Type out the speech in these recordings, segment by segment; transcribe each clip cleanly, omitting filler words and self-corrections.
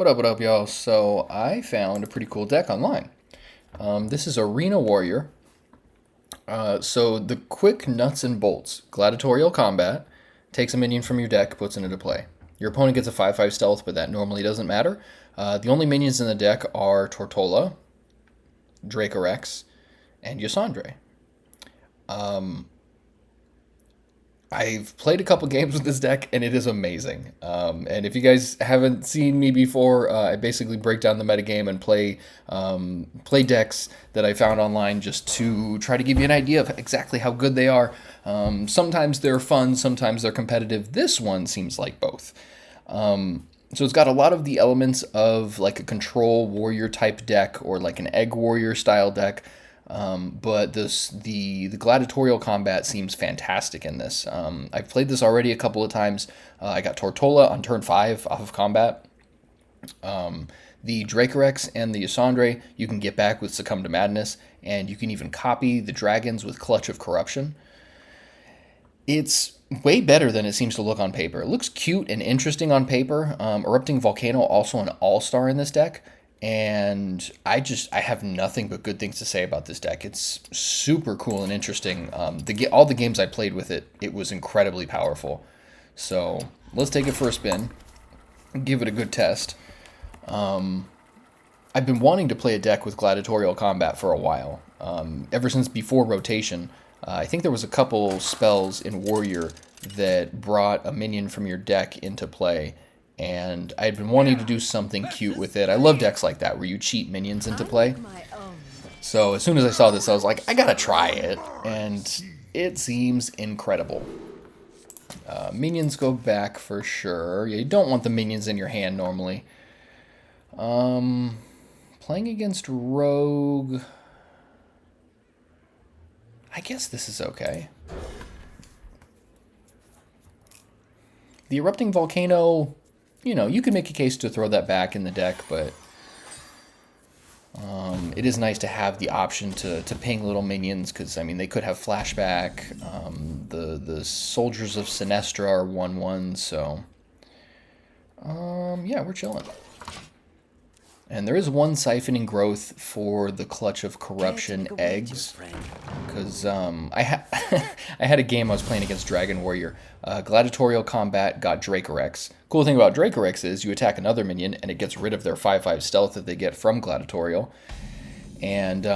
What up, y'all? So I found a pretty cool deck online. This is Arena Warrior. So the quick nuts and bolts, Gladiatorial Combat, takes a minion from your deck, puts it into play. Your opponent gets a 5/5 stealth, but that normally doesn't matter. The only minions in the deck are Tortolla, Dracorex, and Ysondre. I've played a couple games with this deck, and it is amazing. And if you guys haven't seen me before, I basically break down the metagame and play decks that I found online just to try to give you an idea of exactly how good they are. Sometimes they're fun, sometimes they're competitive. This one seems like both. So it's got a lot of the elements of like a control warrior type deck or like an egg warrior style deck. But the Gladiatorial Combat seems fantastic in this. I've played this already a couple of times. I got Tortolla on turn 5 off of combat. The Dracorex and the Ysondre you can get back with Succumb to Madness, and you can even copy the dragons with Clutch of Corruption. It's way better than it seems to look on paper. It looks cute and interesting on paper. Erupting Volcano, also an all-star in this deck. And I have nothing but good things to say about this deck. It's super cool and interesting. All the games I played with it, it was incredibly powerful. So let's take it for a spin, give it a good test. I've been wanting to play a deck with Gladiatorial Combat for a while, ever since before rotation. I think there was a couple spells in Warrior that brought a minion from your deck into play. And I had been wanting to do something cute with it. I love decks like that, where you cheat minions into play. So as soon as I saw this, I was like, I gotta try it. And it seems incredible. Minions go back for sure. Yeah, you don't want the minions in your hand normally. Playing against Rogue, I guess this is okay. The Erupting Volcano, you know, you can make a case to throw that back in the deck, but it is nice to have the option to ping little minions, because, I mean, they could have flashback. The Soldiers of Sinestra are 1/1, so yeah, we're chilling. And there is one Siphoning Growth for the Clutch of Corruption eggs, because I had a game I was playing against Dragon Warrior. Gladiatorial Combat got Dracorex. Cool thing about Dracorex is you attack another minion and it gets rid of their 5/5 stealth that they get from Gladiatorial. And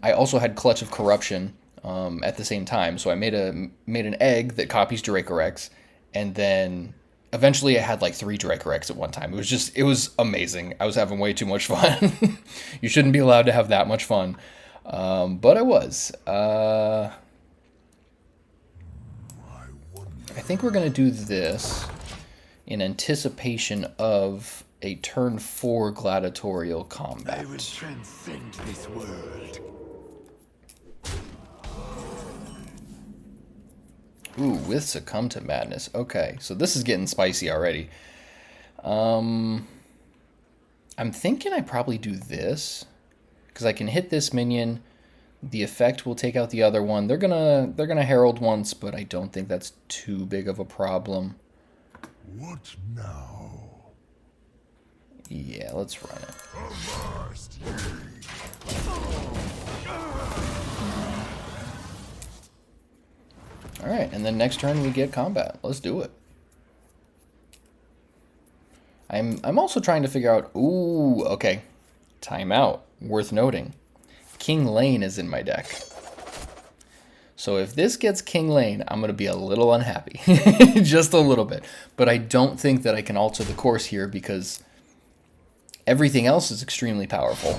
I also had Clutch of Corruption at the same time, so I made an egg that copies Dracorex, and then eventually I had like 3 Dracorex at one time. It was amazing. I was having way too much fun. You shouldn't be allowed to have that much fun. But I was. I think we're going to do this in anticipation of a turn 4 Gladiatorial Combat. I will transcend this world. Ooh, with Succumb to Madness. Okay, so this is getting spicy already. I'm thinking I probably do this, because I can hit this minion. The effect will take out the other one. They're gonna herald once, but I don't think that's too big of a problem. What now? Yeah, let's run it. Alright, and then next turn we get combat. Let's do it. I'm also trying to figure out... Ooh, okay. Timeout. Worth noting. King Lane is in my deck. So if this gets King Lane, I'm going to be a little unhappy. Just a little bit. But I don't think that I can alter the course here, because everything else is extremely powerful.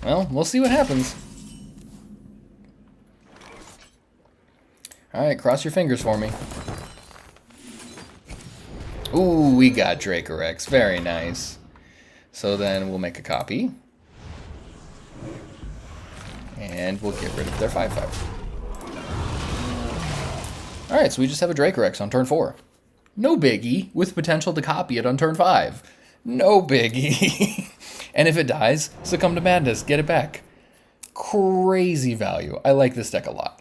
Well, we'll see what happens. Alright, cross your fingers for me. Ooh, we got Dracorex. Very nice. So then we'll make a copy. And we'll get rid of their 5/5. Alright, so we just have a Dracorex on turn 4. No biggie, with potential to copy it on turn 5. No biggie. And if it dies, Succumb to Madness, get it back. Crazy value. I like this deck a lot.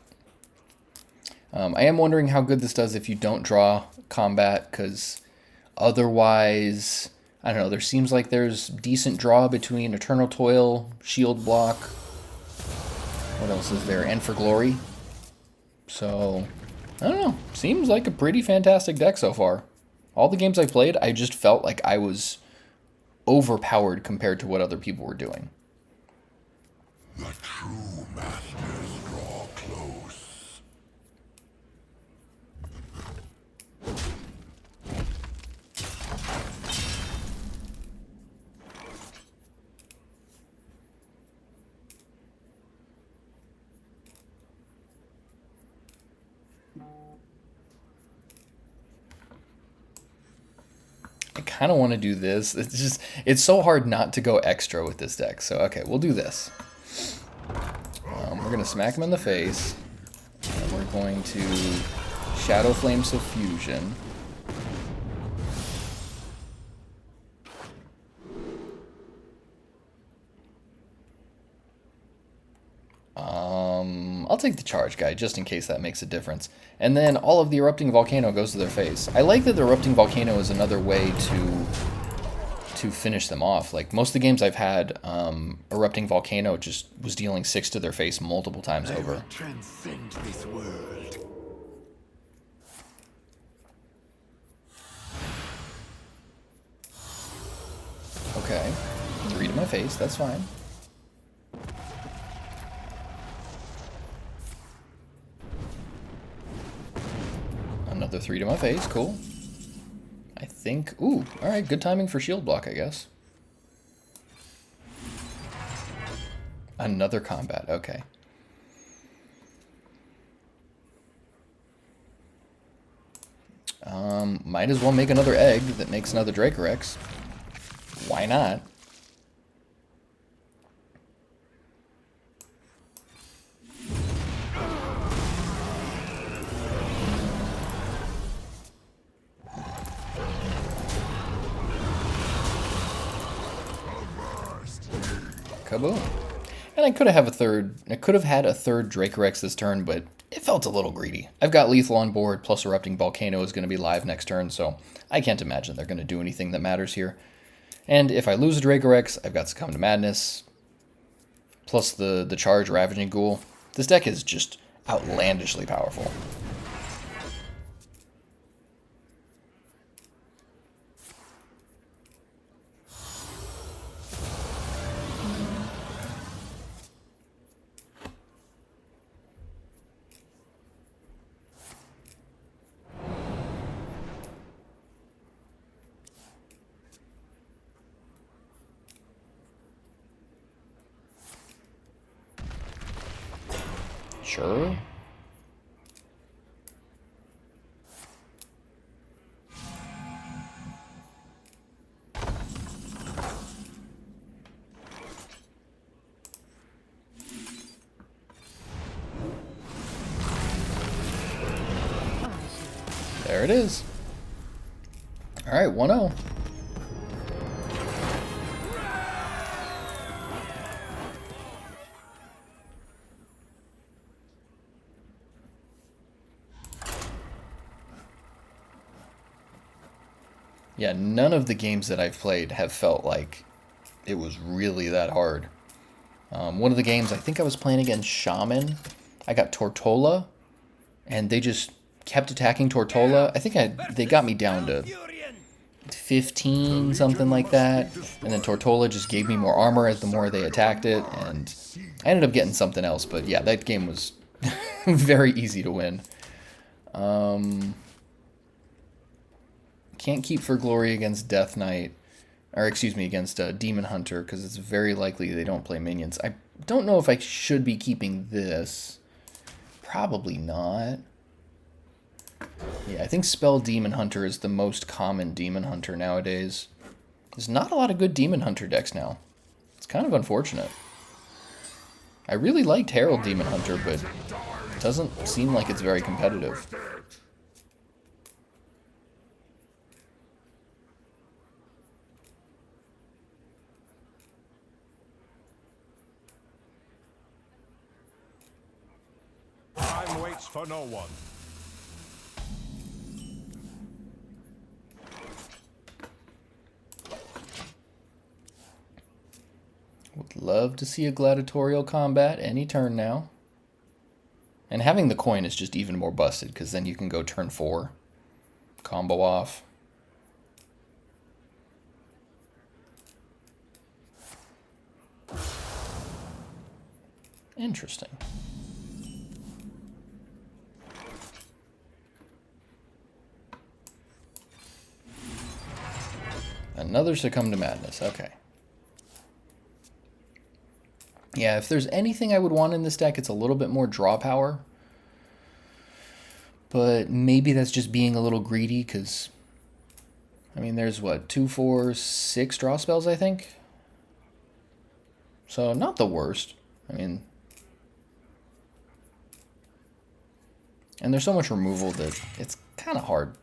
I am wondering how good this does if you don't draw combat, because otherwise, I don't know, there seems like there's decent draw between Eternal Toil, Shield Block, what else is there, and for Glory. So, I don't know, seems like a pretty fantastic deck so far. All the games I played, I just felt like I was overpowered compared to what other people were doing. The true masters draw close. I kind of want to do this. It's so hard not to go extra with this deck. So, okay, we'll do this. We're going to smack him in the face. And we're going to Shadowflame Suffusion. I'll take the charge guy, just in case that makes a difference. And then all of the Erupting Volcano goes to their face. I like that the Erupting Volcano is another way to finish them off. Like, most of the games I've had, Erupting Volcano just was dealing 6 to their face multiple times over. I will transcend this world. Okay. 3 to my face, that's fine. Another 3 to my face, cool. I think, ooh, alright, good timing for shield block, I guess. Another combat, okay. Might as well make another egg that makes another Dracorex. Why not? Kaboom. And I could have had a third Dracorex this turn, but it felt a little greedy. I've got Lethal on board, plus Erupting Volcano is going to be live next turn, so I can't imagine they're going to do anything that matters here. And if I lose a Dracorex, I've got Succumb to Madness, plus the charge Ravaging Ghoul. This deck is just outlandishly powerful. Sure. There it is. All right, 1-0. Yeah, none of the games that I've played have felt like it was really that hard. One of the games, I think I was playing against Shaman. I got Tortolla, and they just kept attacking Tortolla. I think they got me down to 15, something like that. And then Tortolla just gave me more armor the more they attacked it, and I ended up getting something else. But yeah, that game was very easy to win. Can't keep for glory against Death Knight, or excuse me, against Demon Hunter, because it's very likely they don't play minions. I don't know if I should be keeping this. Probably not. Yeah, I think Spell Demon Hunter is the most common Demon Hunter nowadays. There's not a lot of good Demon Hunter decks now. It's kind of unfortunate. I really liked Herald Demon Hunter, but it doesn't seem like it's very competitive. Time waits for no one. Would love to see a Gladiatorial Combat any turn now. And having the coin is just even more busted, because then you can go turn 4. Combo off. Interesting. Another Succumb to Madness. Okay. Yeah, if there's anything I would want in this deck, it's a little bit more draw power. But maybe that's just being a little greedy, because, I mean, there's what, 2, 4, 6 draw spells, I think? So, not the worst. I mean, and there's so much removal that it's kind of hard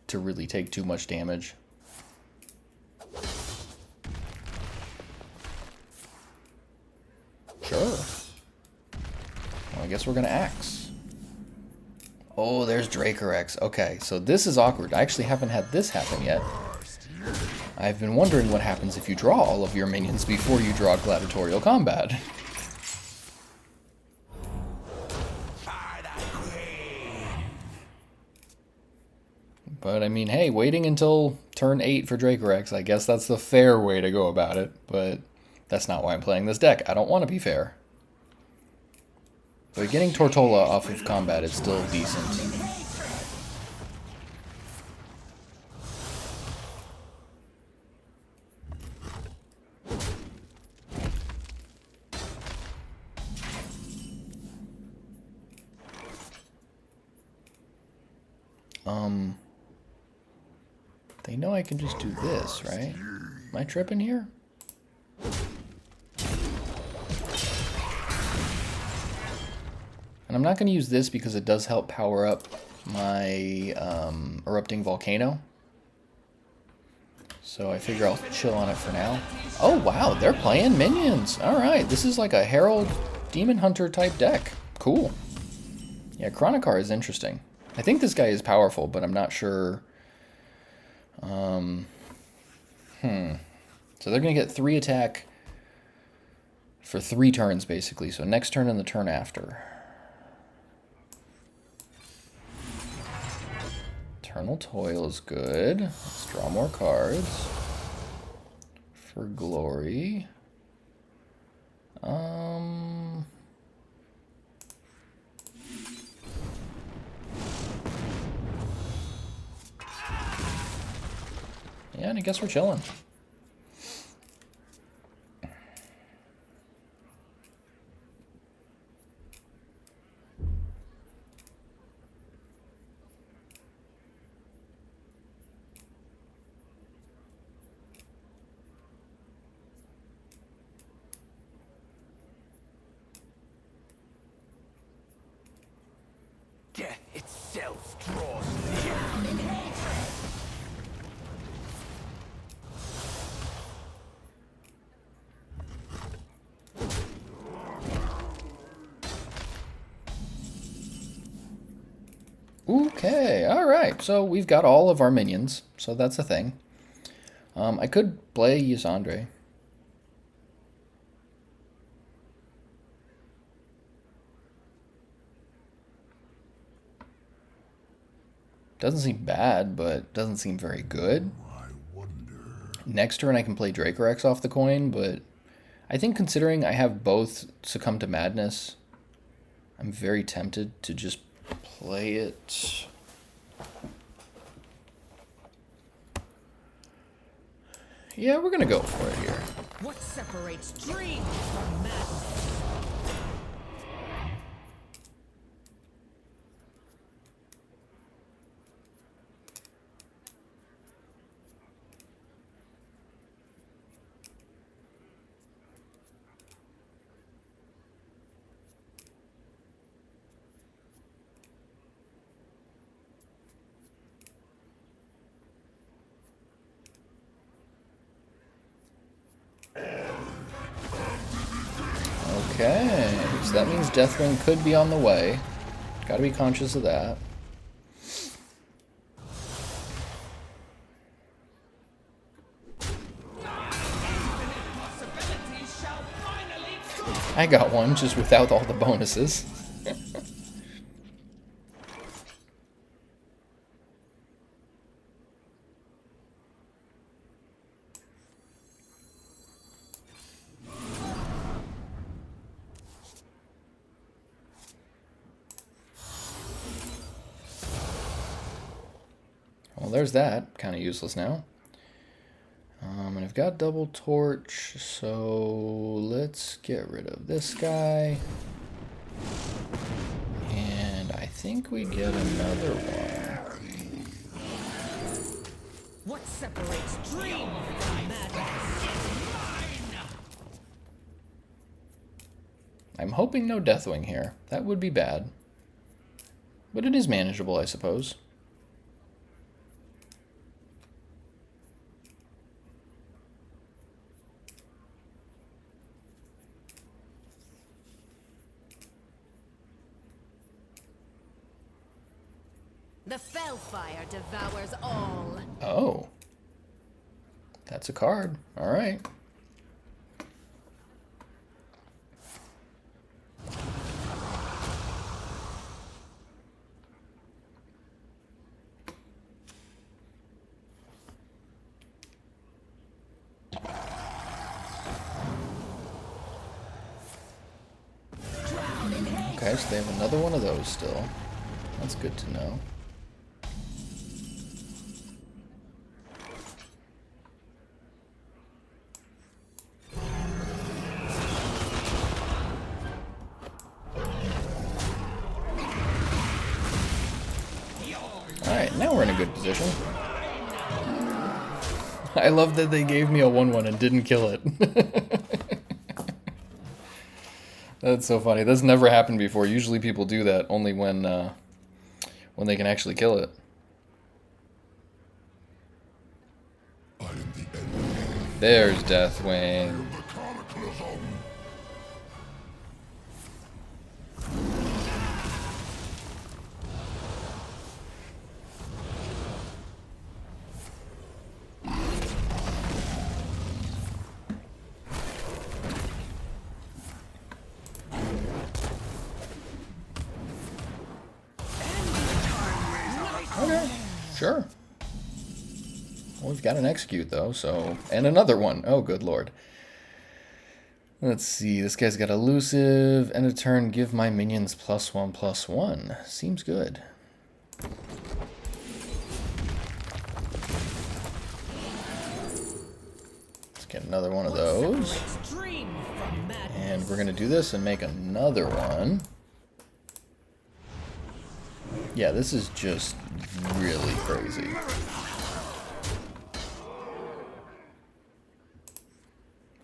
to really take too much damage. Sure. Well, I guess we're going to Axe. Oh, there's Dracorex. Okay, so this is awkward. I actually haven't had this happen yet. I've been wondering what happens if you draw all of your minions before you draw Gladiatorial Combat. But, I mean, hey, waiting until turn 8 for Dracorex, I guess that's the fair way to go about it, but that's not why I'm playing this deck. I don't want to be fair. But getting Tortolla off of combat is still decent. They know I can just do this, right? Am I tripping here? And I'm not going to use this because it does help power up my Erupting Volcano. So I figure I'll chill on it for now. Oh wow, they're playing minions. Alright, this is like a Herald Demon Hunter type deck. Cool. Yeah, Chronicar is interesting. I think this guy is powerful, but I'm not sure. So they're going to get 3 attack for 3 turns, basically. So next turn and the turn after. Eternal Toil is good. Let's draw more cards. For glory. Yeah, and I guess we're chilling. Death itself draws near. Okay, alright. So we've got all of our minions, so that's a thing. I could play Ysondre. Doesn't seem bad, but doesn't seem very good. Next turn I can play Dracorex off the coin, but I think considering I have both Succumb to Madness, I'm very tempted to just play it. Yeah, we're gonna go for it here. What separates dreams from madness? Okay, so that means Deathwing could be on the way. Gotta be conscious of that. I got one, just without all the bonuses. Well, there's that. Kind of useless now. And I've got double torch, so let's get rid of this guy. And I think we get another one. What separates dream from madness? I'm hoping no Deathwing here. That would be bad. But it is manageable, I suppose. The Fellfire devours all. Oh. That's a card. All right. Okay, so they have another one of those still. That's good to know. Alright, now we're in a good position. I love that they gave me a 1/1 and didn't kill it. That's so funny. That's never happened before. Usually people do that only when they can actually kill it. There's Deathwing. Okay, sure. Well, we've got an execute, though, so... And another one. Oh, good lord. Let's see. This guy's got elusive. End of turn, give my minions +1/+1. Seems good. Let's get another one of those. And we're going to do this and make another one. Yeah, this is just really crazy.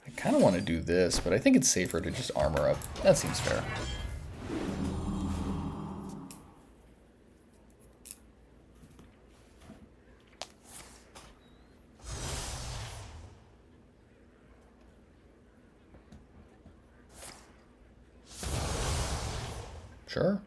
I kind of want to do this, but I think it's safer to just armor up. That seems fair. Sure.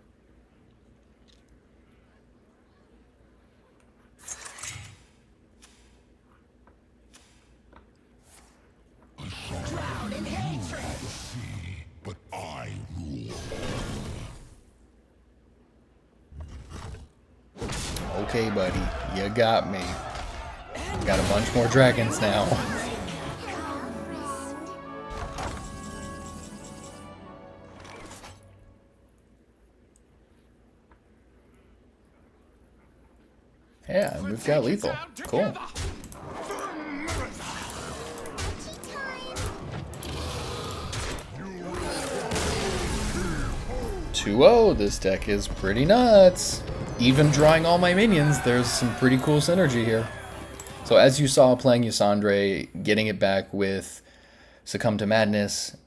Okay, buddy, you got me. Got a bunch more dragons now. Yeah, we've got lethal. Cool. 2-0, this deck is pretty nuts. Even drawing all my minions, there's some pretty cool synergy here. So as you saw playing Ysondre, getting it back with Succumb to Madness,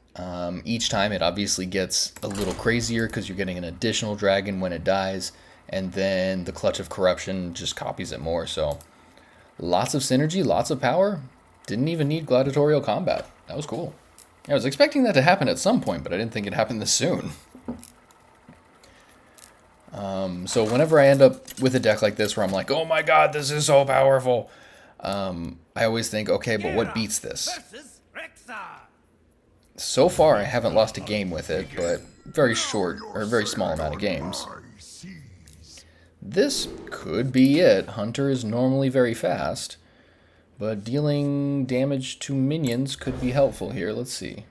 each time it obviously gets a little crazier because you're getting an additional dragon when it dies, and then the Clutch of Corruption just copies it more. So lots of synergy, lots of power. Didn't even need Gladiatorial Combat. That was cool. I was expecting that to happen at some point, but I didn't think it happened this soon. So whenever I end up with a deck like this where I'm like, oh my god, this is so powerful, I always think, okay, but what beats this? So far, I haven't lost a game with it, but very short, or very small amount of games. This could be it. Hunter is normally very fast, but dealing damage to minions could be helpful here. Let's see.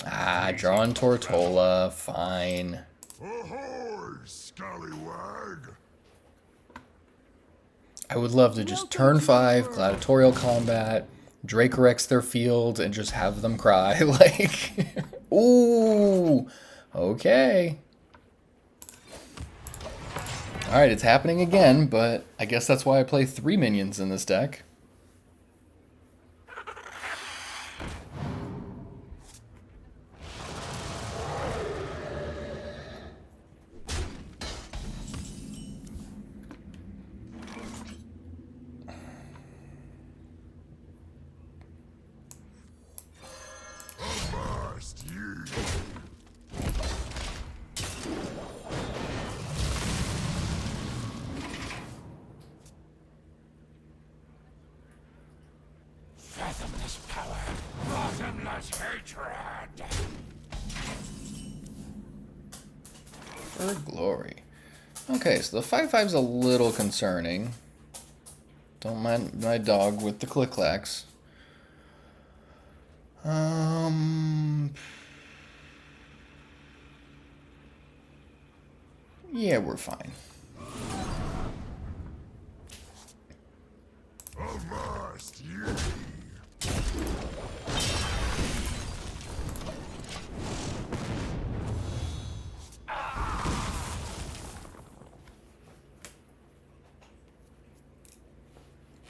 Ah, drawing Tortolla. Fine. Ahoy, scallywag! I would love to just turn 5, Gladiatorial Combat, Dracorex their field, and just have them cry. Like, ooh, okay. Alright, it's happening again, but I guess that's why I play 3 minions in this deck. Fathomless power, bottomless hatred. For glory. Okay, so the 5/5's a little concerning. Don't mind my dog with the click-clacks. Yeah, we're fine. Avast ye!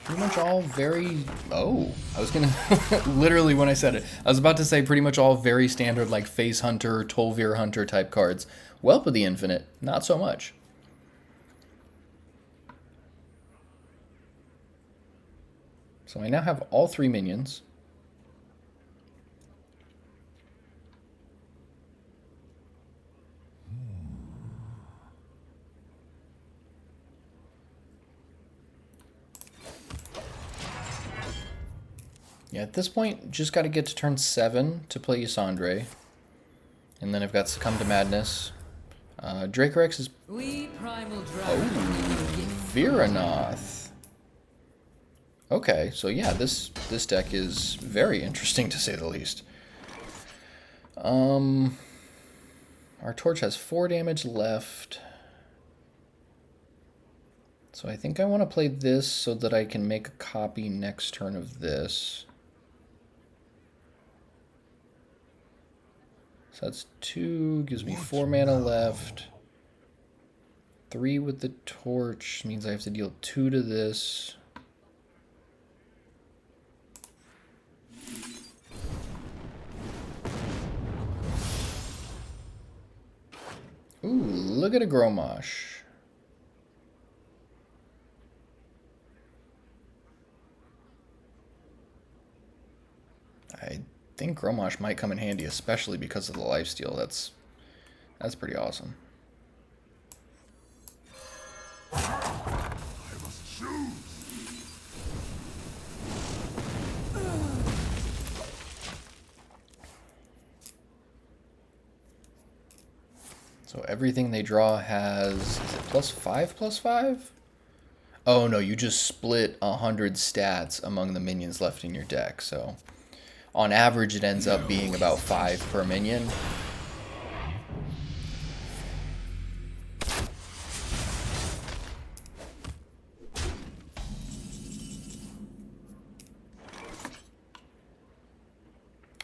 Pretty much all very... Oh, I was gonna... Literally when I said it, I was about to say pretty much all very standard, like Face Hunter, Tolvir Hunter type cards. Whelp of the Infinite, not so much. So I now have all 3 minions. Yeah, at this point, just got to get to turn 7 to play Ysondre. And then I've got Succumb to Madness. Dracorex is... We primal Oh, Viranoth. Okay, so yeah, this deck is very interesting to say the least. Our torch has 4 damage left. So I think I want to play this so that I can make a copy next turn of this. So that's 2, gives me 4 mana left. 3 with the torch means I have to deal 2 to this. Ooh, look at a Gromosh. I think Gromosh might come in handy, especially because of the lifesteal. That's pretty awesome. I must choose! So everything they draw has, is it +5/+5? Oh no, you just split 100 stats among the minions left in your deck. So on average, it ends up being about 5 per minion.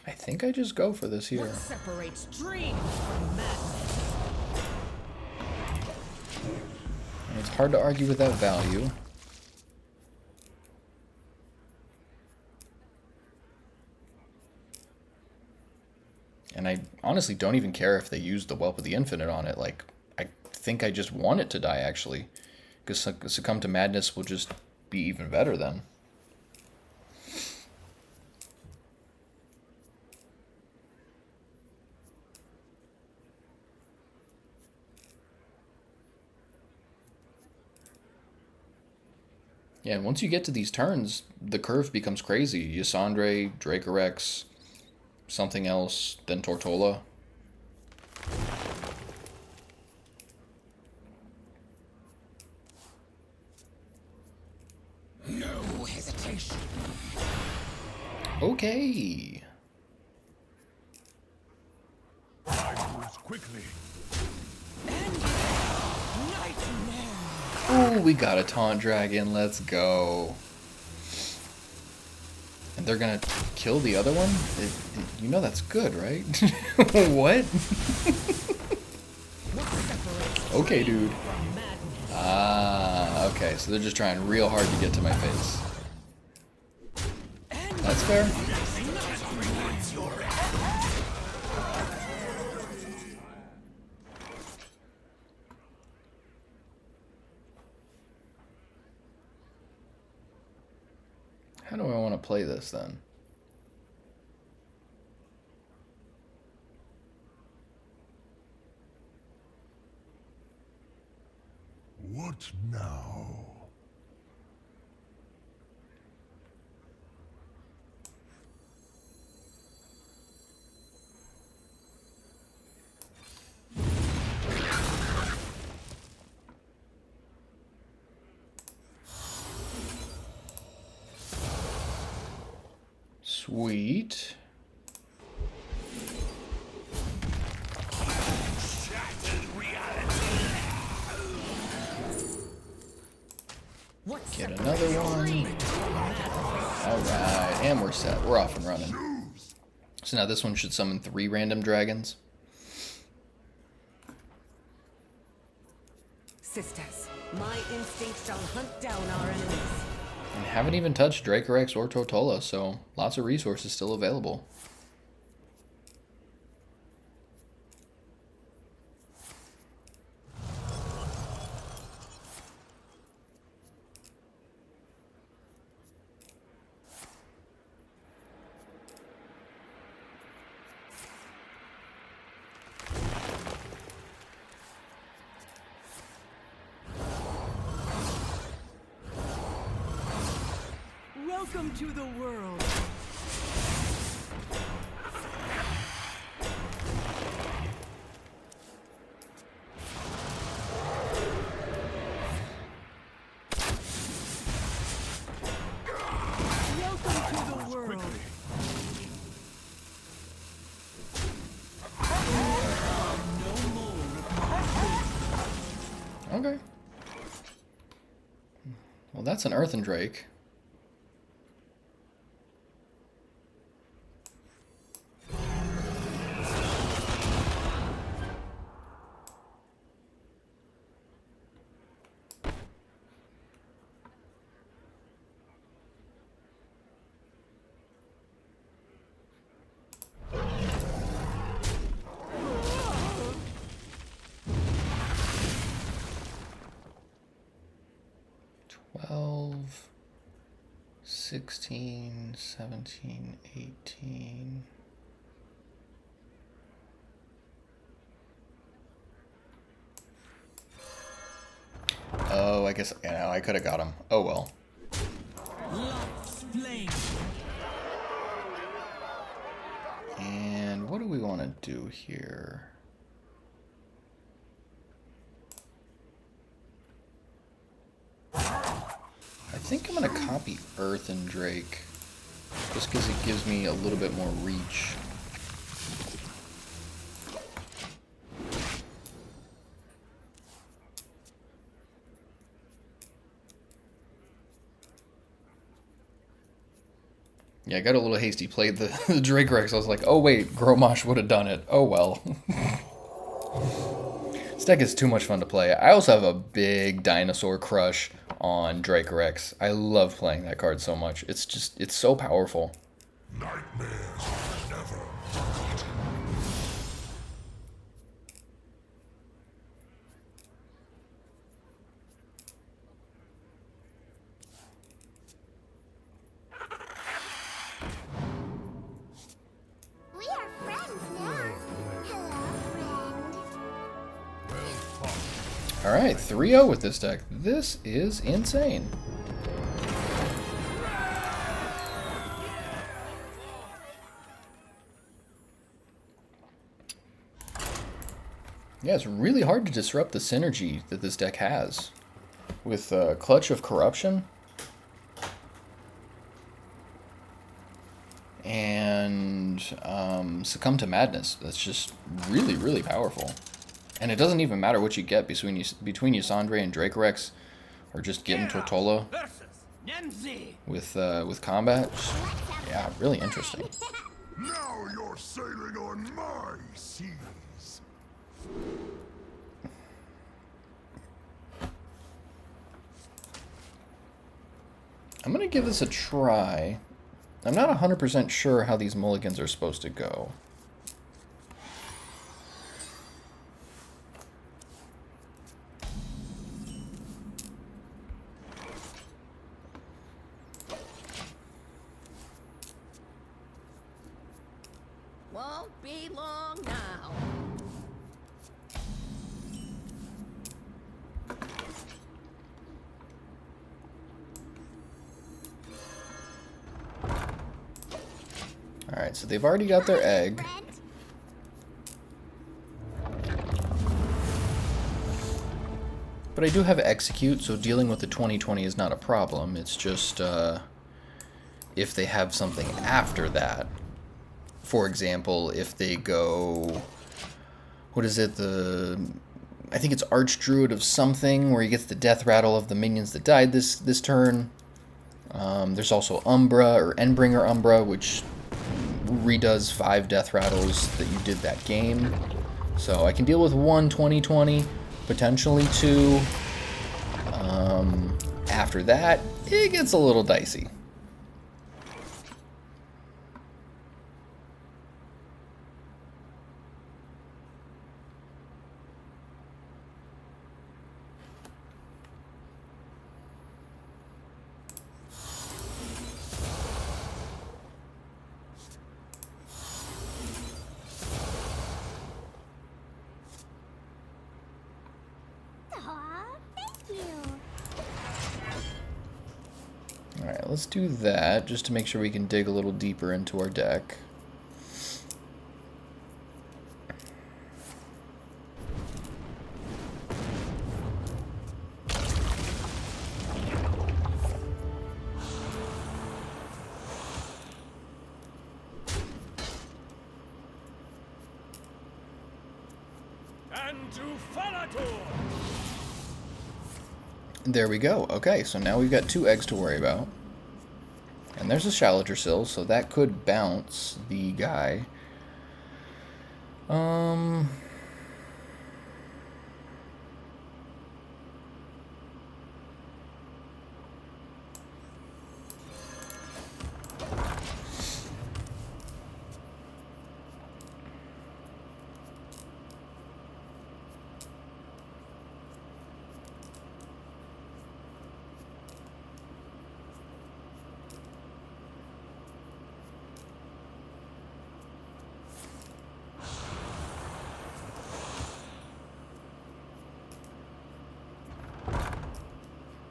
I think I just go for this here. What separates dream from madness? And it's hard to argue with that value. And I honestly don't even care if they use the Whelp of the Infinite on it. Like, I think I just want it to die, actually. Because Succumb to Madness will just be even better then. Yeah, and once you get to these turns, the curve becomes crazy. Ysondre, Dracorex, something else, then Tortolla. No hesitation. Okay. Time moves quickly. Ooh, we got a Taunt Dragon. Let's go. And they're gonna kill the other one? You know that's good, right? What? Okay, dude. Ah, okay. So they're just trying real hard to get to my face. That's fair. How do I want to play this then? What now? Sweet. Get another one. Alright, and we're set. We're off and running. So now this one should summon 3 random dragons. Sisters, my instinct shall hunt down our enemies. And haven't even touched Dracorex or Tortolla, so lots of resources still available. Welcome to the world. Welcome to the world. Okay. Well, that's an Earthen Drake. Twelve, 16, 17, 18. Oh, I guess, yeah, I could have got him. Oh well. And what do we want to do here? I think I'm going to copy Earthen Drake, just because it gives me a little bit more reach. Yeah, I got a little hasty. Played the Dracorex. I was like, oh wait, Gromosh would have done it. Oh well. This deck is too much fun to play. I also have a big dinosaur crush on Dracorex. I love playing that card so much. It's so powerful. Nightmares are never forgotten. We are friends now. Hello, friend. Alright, 3-0 with this deck. This is insane. Yeah, it's really hard to disrupt the synergy that this deck has. With Clutch of Corruption. And Succumb to Madness. That's just really, really powerful. And it doesn't even matter what you get between Ysondre and Dracorex, or just getting Tortolla with combat. Just, yeah, really interesting. Now you're sailing on my seas. I'm gonna give this a try. I'm not 100% sure how these mulligans are supposed to go. Won't be long now. Alright, so they've already got their egg. Friend. But I do have Execute, so dealing with the 2020 is not a problem. It's just if they have something after that. For example, if they go... What is it? I think it's Archdruid of something, where he gets the death rattle of the minions that died this turn. There's also Umbra, or Endbringer Umbra, which redoes 5 death rattles that you did that game. So I can deal with 1 2020, potentially 2. After that, it gets a little dicey. Aw, thank you. Alright, let's do that, just to make sure we can dig a little deeper into our deck. And to Falator! There we go. Okay, so now we've got 2 eggs to worry about. And there's a Shaladrassil, so that could bounce the guy.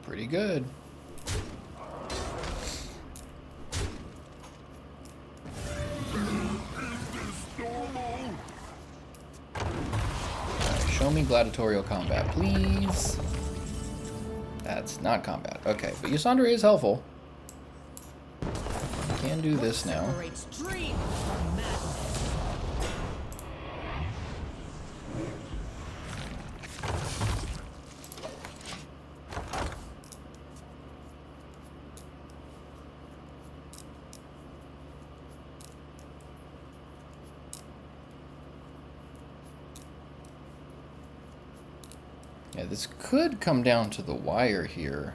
Pretty good. Show me Gladiatorial Combat, please. That's not combat. Okay, but Ysondre is helpful. Can do this now. Separates dream from madness. Yeah, this could come down to the wire here.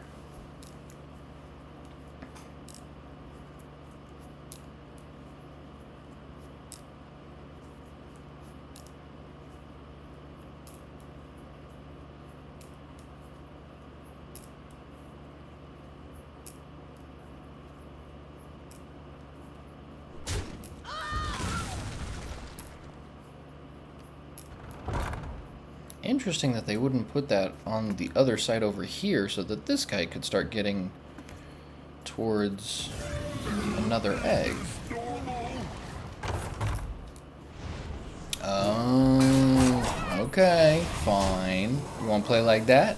Interesting that they wouldn't put that on the other side over here so that this guy could start getting towards another egg. Oh, Okay, fine. You want to play like that?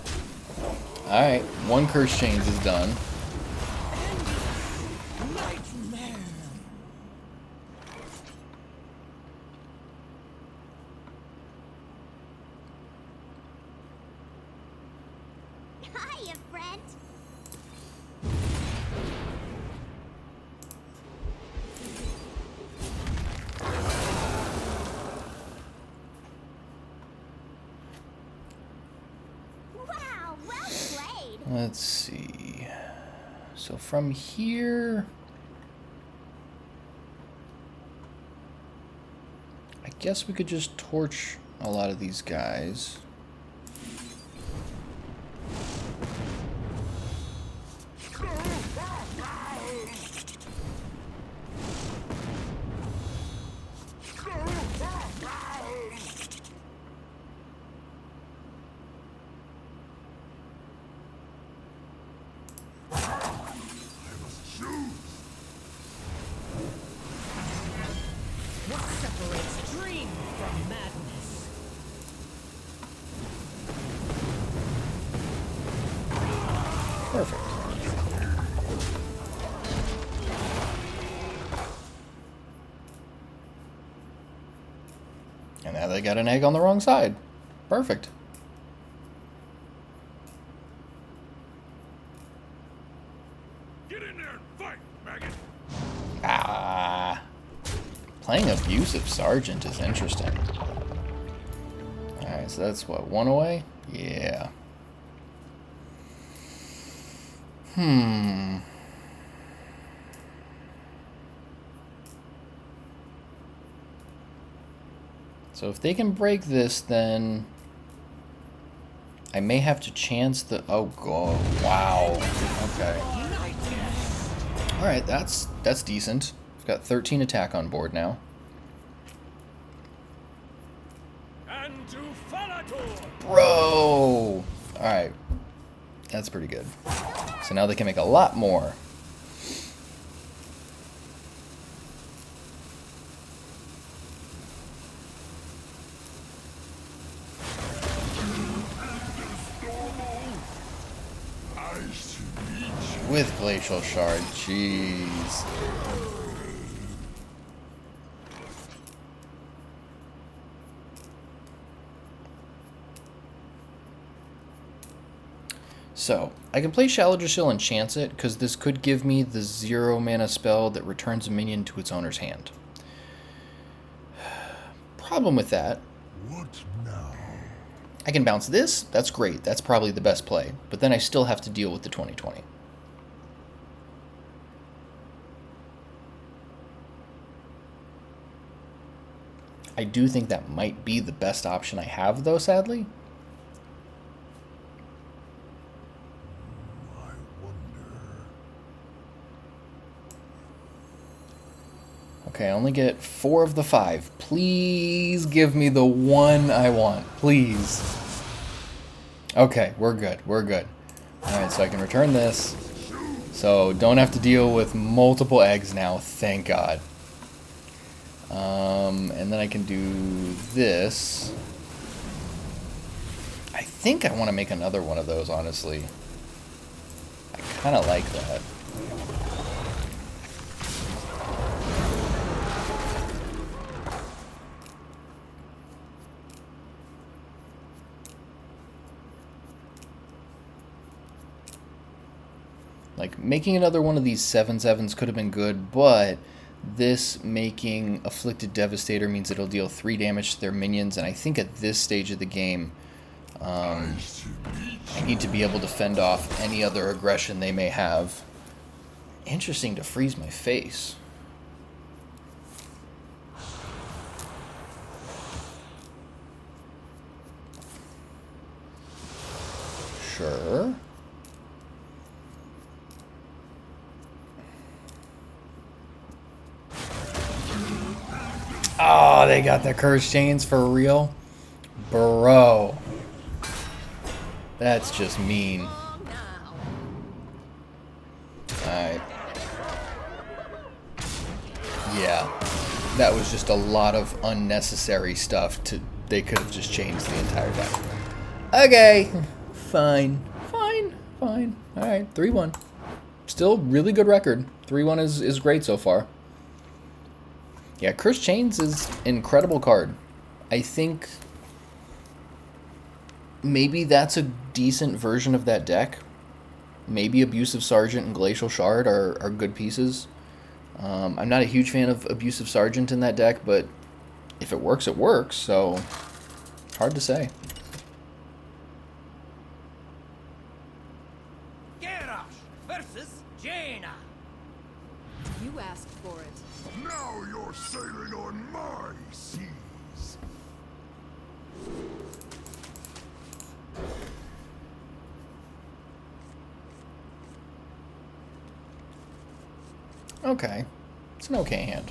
Alright, one Curse Chains is done. Nightmare. Hiya, friend. Wow, well played. Let's see. So from here, I guess we could just torch a lot of these guys. What separates dream from madness? Perfect. And now they got an egg on the wrong side. Perfect. Get in there and fight, maggot! Ah. Playing Abusive Sergeant is interesting. Alright, so that's what, one away? Yeah. So if they can break this, then I may have to chance the... Oh, God. Wow. Okay. Alright, that's decent. We've got 13 attack on board now. And to Falator! Bro! Alright. That's pretty good. So now they can make a lot more. With Glacial Shard, jeez. So, I can play Shaladrassil and chance it, because this could give me the 0 mana spell that returns a minion to its owner's hand. Problem with that, What now? I can bounce this, that's great, that's probably the best play, but then I still have to deal with the 20/20. I do think that might be the best option I have, though, sadly. I wonder. Okay, I only get 4 of the 5. Please give me the one I want. Please. Okay, we're good. We're good. Alright, so I can return this. So, don't have to deal with multiple eggs now, thank God. And then I can do this. I think I want to make another one of those, honestly. I kind of like that. Like, making another one of these 7/7s could have been good, but this making Afflicted Devastator means it'll deal 3 damage to their minions, and I think at this stage of the game, I need to be able to fend off any other aggression they may have. Interesting to freeze my face. Sure. Oh, they got the Curse Chains for real? Bro. That's just mean. Alright. Yeah. That was just a lot of unnecessary stuff they could have just changed the entire deck. Okay, fine. Alright, 3-1. Still really good record. 3-1 is great so far. Yeah, Cursed Chains is an incredible card. I think maybe that's a decent version of that deck. Maybe Abusive Sergeant and Glacial Shard are good pieces. I'm not a huge fan of Abusive Sergeant in that deck, but if it works, it works, so hard to say. Garrosh versus Jaina. You asked for it. Now you're sailing on my seas. Okay. It's an okay hand.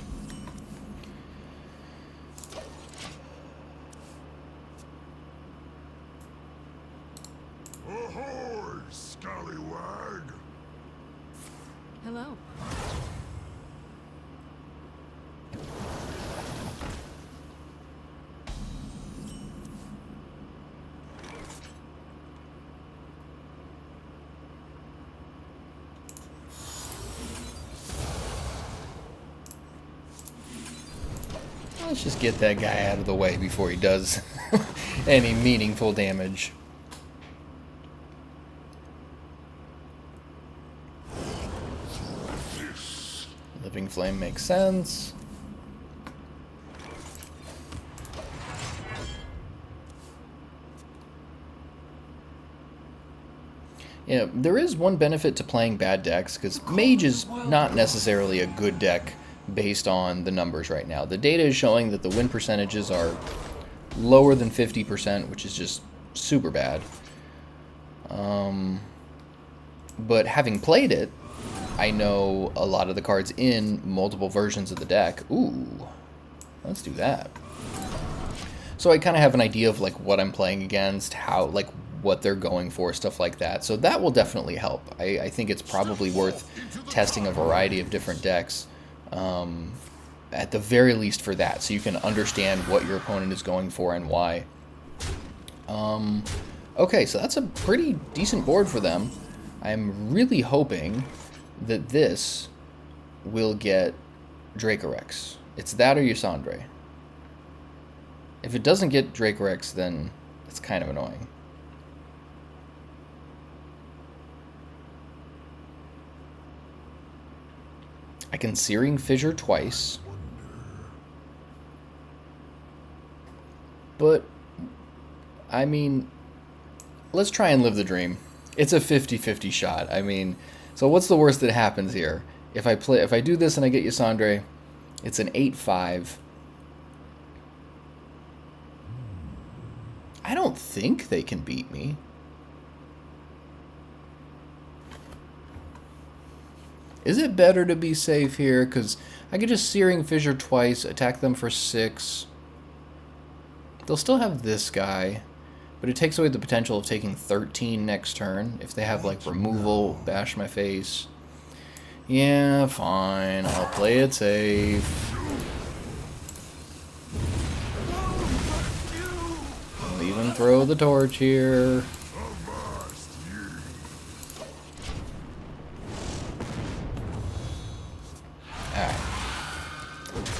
Ahoy, scallywag! Hello. Let's just get that guy out of the way before he does any meaningful damage. Living Flame makes sense. Yeah, there is one benefit to playing bad decks, because Mage is not necessarily a good deck based on the numbers right now. The data is showing that the win percentages are lower than 50%, which is just super bad. But having played it, I know a lot of the cards in multiple versions of the deck. Ooh, let's do that. So I kind of have an idea of like what I'm playing against, how, like, what they're going for, stuff like that. So that will definitely help. I think it's probably worth testing a variety of different decks, at the very least for that, so you can understand what your opponent is going for and why. Okay, so that's a pretty decent board for them. I'm really hoping that this will get Dracorex. It's that or Ysondre. If it doesn't get Dracorex, then it's kind of annoying. I can Searing Fissure twice. But, I mean, let's try and live the dream. It's a 50-50 shot. I mean, so what's the worst that happens here? If I do this and I get Ysondre, it's an 8-5. I don't think they can beat me. Is it better to be safe here? Because I could just Searing Fissure twice, attack them for 6. They'll still have this guy, but it takes away the potential of taking 13 next turn. If they have, like, removal, bash my face. Yeah, fine. I'll play it safe. I'll even throw the torch here.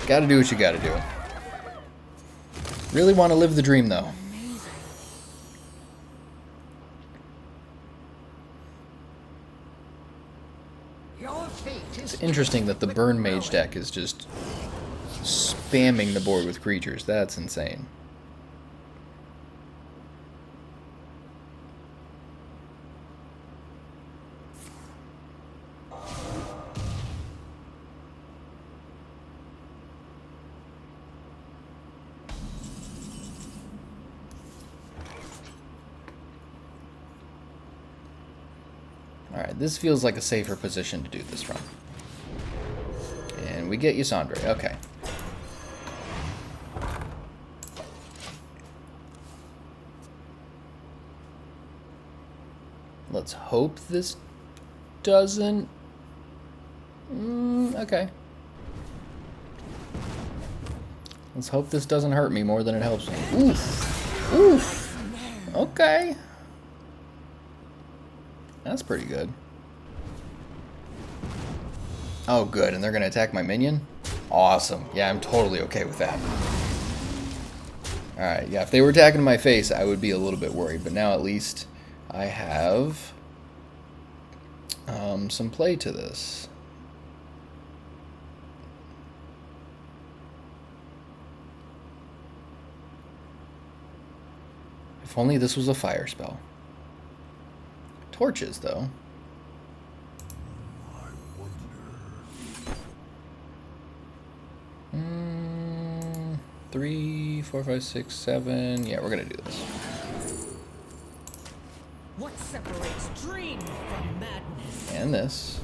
Gotta do what you gotta do. Really want to live the dream, though. It's interesting that the Burn Mage deck is just spamming the board with creatures. That's insane. Alright, this feels like a safer position to do this from. And we get Ysondre. Okay. Let's hope this doesn't... okay. Let's hope this doesn't hurt me more than it helps me. Oof. Oof. Okay. That's pretty good. Oh, good. And they're going to attack my minion? Awesome. Yeah, I'm totally okay with that. Alright, yeah, if they were attacking my face, I would be a little bit worried. But now at least I have some play to this. If only this was a fire spell. Torches, though. 3, 4, 5, 6, 7. Yeah, we're gonna do this. What separates dream from madness? And this.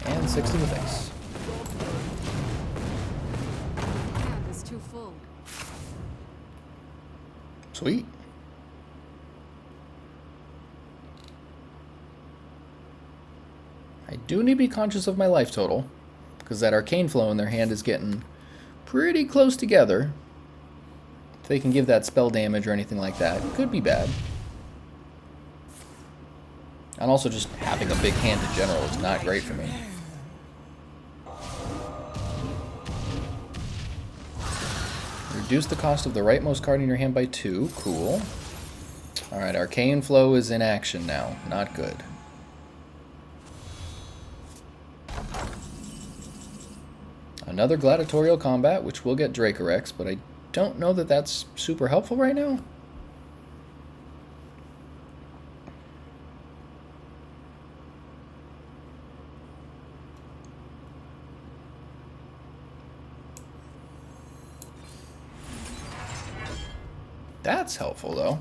And 6 to the face. Hand is too full. Sweet. I do need to be conscious of my life total, because that arcane flow in their hand is getting pretty close together. If they can give that spell damage or anything like that, it could be bad. And also just having a big hand in general is not great for me. Reduce the cost of the rightmost card in your hand by 2. Cool. Alright, arcane flow is in action now. Not good. Another Gladiatorial Combat, which will get Dracorex, but I don't know that that's super helpful right now. That's helpful, though.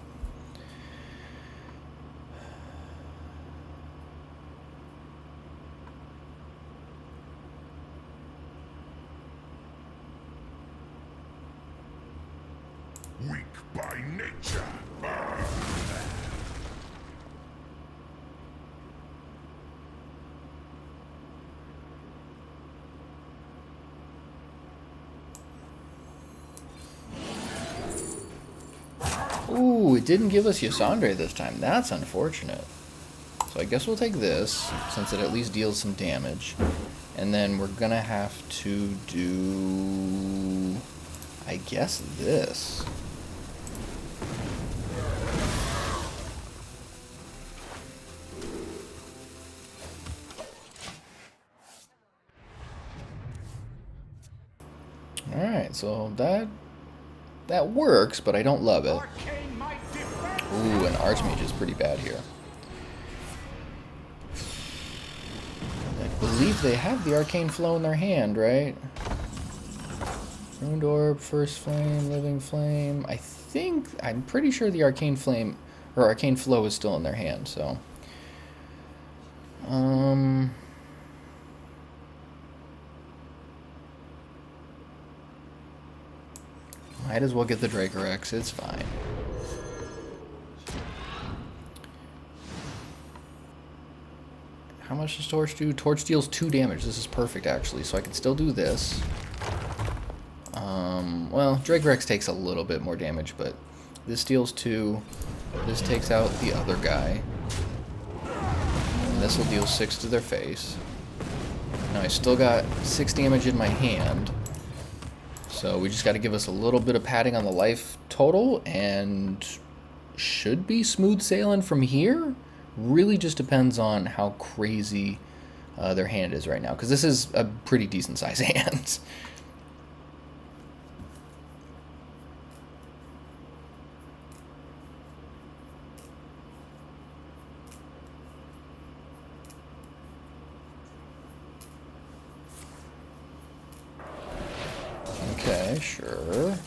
Weak by nature. Ooh, it didn't give us Ysondre this time. That's unfortunate. So I guess we'll take this, since it at least deals some damage. And then we're gonna have to do, I guess, this. Alright, so that works, but I don't love it. Ooh, an Archmage is pretty bad here. I believe they have the Arcane Flow in their hand, right? Ruined Orb, First Flame, Living Flame. I'm pretty sure the Arcane Flame, or Arcane Flow is still in their hand, so. Might as well get the Dracorex, it's fine. How much does Torch do? Torch deals 2 damage. This is perfect, actually, so I can still do this. Well, Dracorex takes a little bit more damage, but this deals 2. This takes out the other guy. And this will deal 6 to their face. Now I still got 6 damage in my hand. So we just got to give us a little bit of padding on the life total, and should be smooth sailing from here. Really just depends on how crazy their hand is right now, because this is a pretty decent size hand. Okay, sure.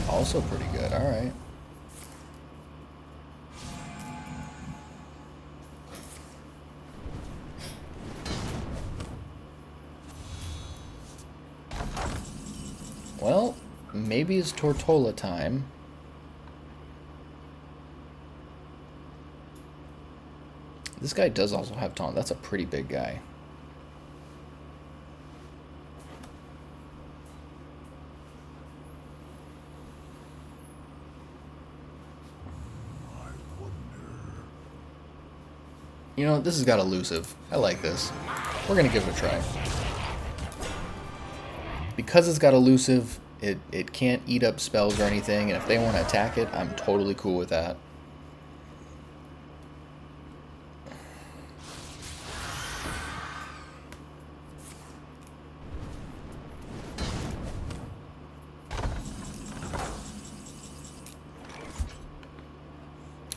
Also pretty good, alright. Well, maybe it's Tortolla time. This guy does also have taunt. That's a pretty big guy. You know, this has got elusive. I like this. We're going to give it a try. Because it's got elusive, it can't eat up spells or anything, and if they want to attack it, I'm totally cool with that.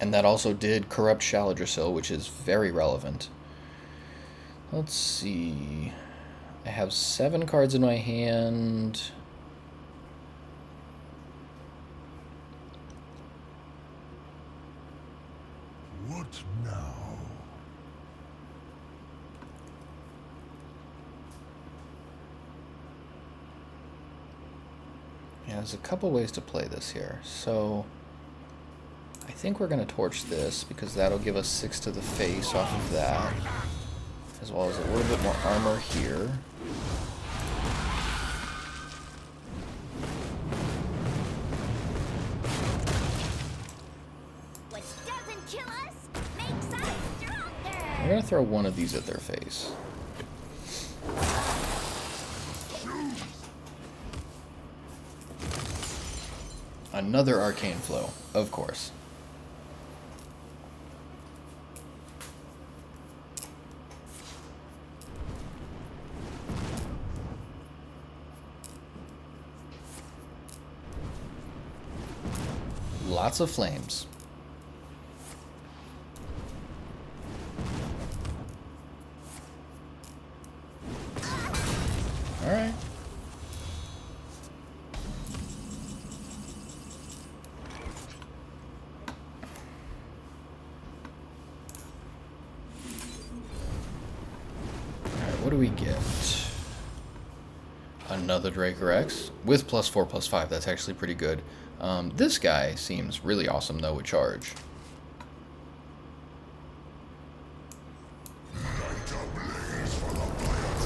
And that also did corrupt Shaladrassil, which is very relevant. Let's see. I have 7 cards in my hand. What now? Yeah, there's a couple ways to play this here. So I think we're going to torch this because that'll give us 6 to the face off of that, as well as a little bit more armor here. What doesn't kill us makes us stronger. I'm going to throw one of these at their face. Another Arcane Flow, of course. Lots of flames. All right. What do we get? Another Dracorex with +4/+5. That's actually pretty good. This guy seems really awesome though with charge. Let's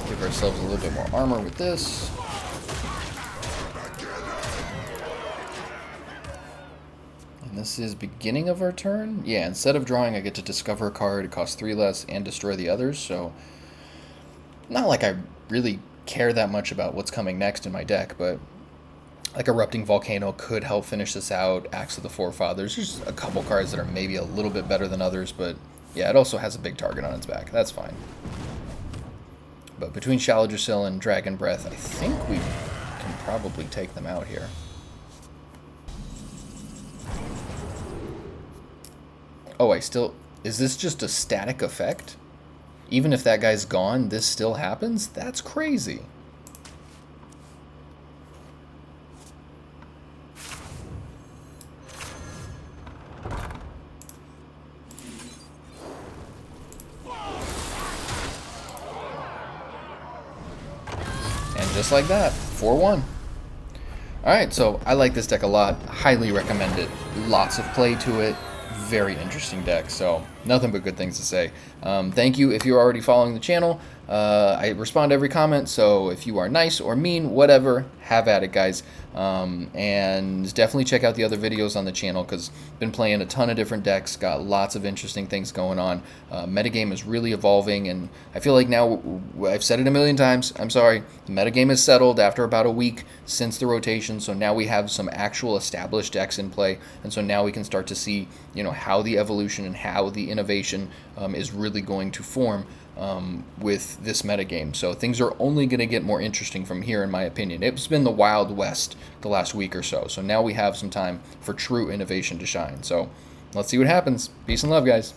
give ourselves a little bit more armor with this. And this is beginning of our turn. Yeah, instead of drawing, I get to discover a card. It costs 3 less and destroy the others. So not like I really care that much about what's coming next in my deck, but like Erupting Volcano could help finish this out. Axe of the Forefathers. There's a couple cards that are maybe a little bit better than others, but yeah, it also has a big target on its back. That's fine. But between Shaladrassil and Dragon Breath, I think we can probably take them out here. Oh, is this just a static effect? Even if that guy's gone, this still happens? That's crazy. And just like that, 4-1. Alright, so I like this deck a lot. Highly recommend it. Lots of play to it. Very interesting deck, so nothing but good things to say. Thank you if you're already following the channel. I respond to every comment, so if you are nice or mean, whatever, have at it, guys. And definitely check out the other videos on the channel, because I've been playing a ton of different decks, got lots of interesting things going on. Metagame is really evolving, and I feel like now, I've said it a million times, I'm sorry, the metagame is settled after about a week since the rotation, so now we have some actual established decks in play, and so now we can start to see, you know, how the evolution and how the innovation is really going to form with this metagame. So things are only going to get more interesting from here, in my opinion. It's been the Wild West the last week or so. So now we have some time for true innovation to shine. So let's see what happens. Peace and love, guys.